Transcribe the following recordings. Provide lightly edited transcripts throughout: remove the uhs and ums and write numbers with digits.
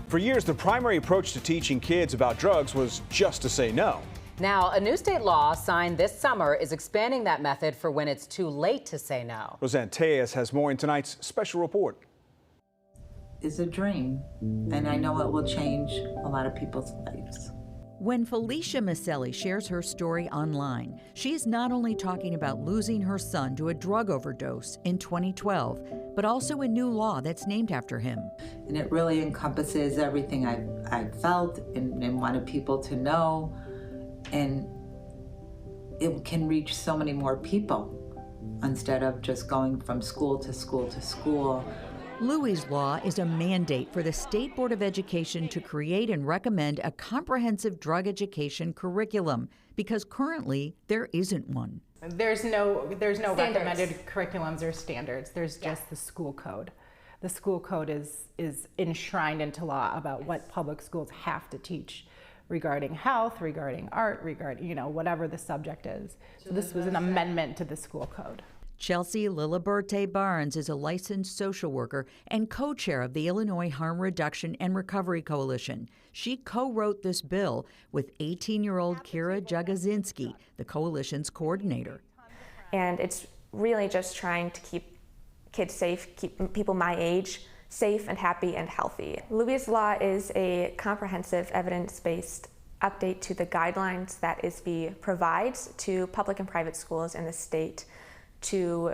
For years, the primary approach to teaching kids about drugs was just to say no. Now, a new state law signed this summer is expanding that method for when it's too late to say no. Roseanne Tejas has more in tonight's special report. Is a dream, and I know it will change a lot of people's lives. When Felicia Maselli shares her story online, she's not only talking about losing her son to a drug overdose in 2012, but also a new law that's named after him. And it really encompasses everything I've felt and wanted people to know, and it can reach so many more people instead of just going from school to school to school. Louie's law is a mandate for the State Board of Education to create and recommend a comprehensive drug education curriculum, because currently there isn't one. There's no recommended curriculums or standards. There's just the school code. The school code is enshrined into law about what public schools have to teach regarding health, regarding art, regarding, whatever the subject is. So this was an amendment to the school code. Chelsea Liliberte Barnes is a licensed social worker and co-chair of the Illinois Harm Reduction and Recovery Coalition. She co-wrote this bill with 18-year-old Kira Jagazinski, the coalition's coordinator. And it's really just trying to keep kids safe, keep people my age safe and happy and healthy. Louie's law is a comprehensive evidence-based update to the guidelines that ISB provides to public and private schools in the state to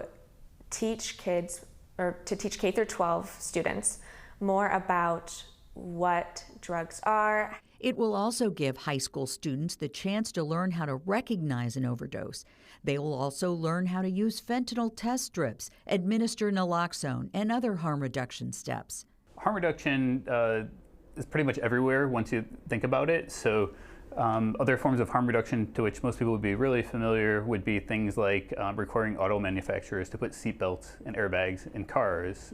teach kids, or to teach K through 12 students more about what drugs are. It will also give high school students the chance to learn how to recognize an overdose. They will also learn how to use fentanyl test strips, administer naloxone, and other harm reduction steps. Harm reduction is pretty much everywhere once you think about it. So other forms of harm reduction to which most people would be really familiar would be things like requiring auto manufacturers to put seatbelts and airbags in cars.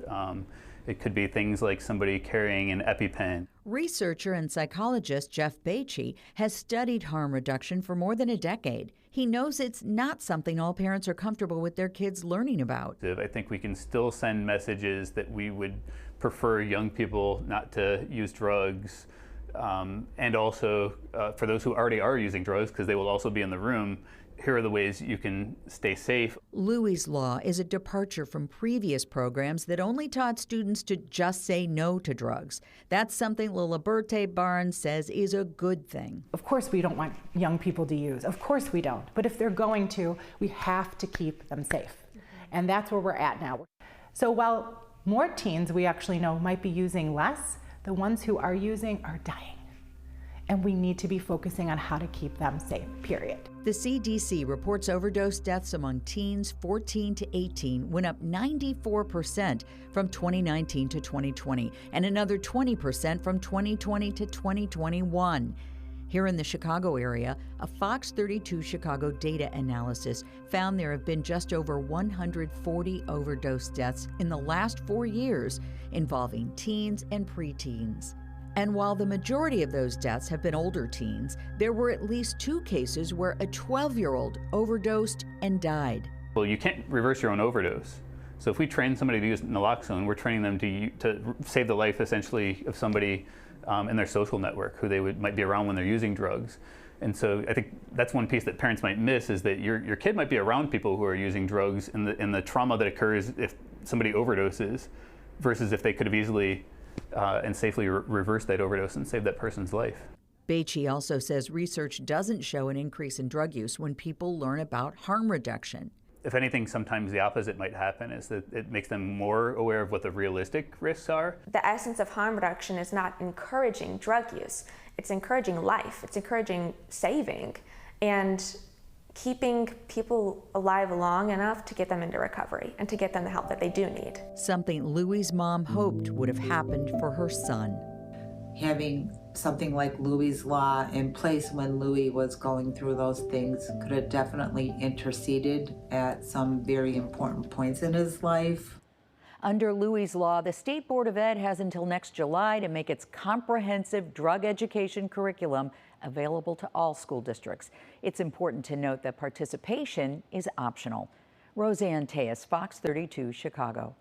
It could be things like somebody carrying an EpiPen. Researcher and psychologist Jeff Beachy has studied harm reduction for more than a decade. He knows it's not something all parents are comfortable with their kids learning about. I think we can still send messages that we would prefer young people not to use drugs. And also, for those who already are using drugs, because they will also be in the room, here are the ways you can stay safe. Louie's law is a departure from previous programs that only taught students to just say no to drugs. That's something Liliberte Barnes says is a good thing. Of course we don't want young people to use. Of course we don't. But if they're going to, we have to keep them safe. And that's where we're at now. So while more teens we actually know might be using less, the ones who are using are dying. And we need to be focusing on how to keep them safe, period. The CDC reports overdose deaths among teens 14 to 18 went up 94% from 2019 to 2020, and another 20% from 2020 to 2021. Here in the Chicago area, a Fox 32 Chicago data analysis found there have been just over 140 overdose deaths in the last 4 years involving teens and preteens. And while the majority of those deaths have been older teens, there were at least 2 cases where a 12-year-old overdosed and died. Well, you can't reverse your own overdose. So if we train somebody to use naloxone, we're training them to save the life, essentially, of somebody in their social network who they might be around when they're using drugs. And so I think that's one piece that parents might miss, is that your kid might be around people who are using drugs, and the trauma that occurs if somebody overdoses versus if they could have easily and safely reversed that overdose and saved that person's life. Beachy also says research doesn't show an increase in drug use when people learn about harm reduction. If anything, sometimes the opposite might happen, is that it makes them more aware of what the realistic risks are. The essence of harm reduction is not encouraging drug use. It's encouraging life. It's encouraging saving and keeping people alive long enough to get them into recovery and to get them the help that they do need. Something Louie's mom hoped would have happened for her son. Having something like Louie's law in place when Louie was going through those things could have definitely interceded at some very important points in his life. Under Louie's law, the State Board of Ed has until next July to make its comprehensive drug education curriculum available to all school districts. It's important to note that participation is optional. Roseanne Tejas, Fox 32, Chicago.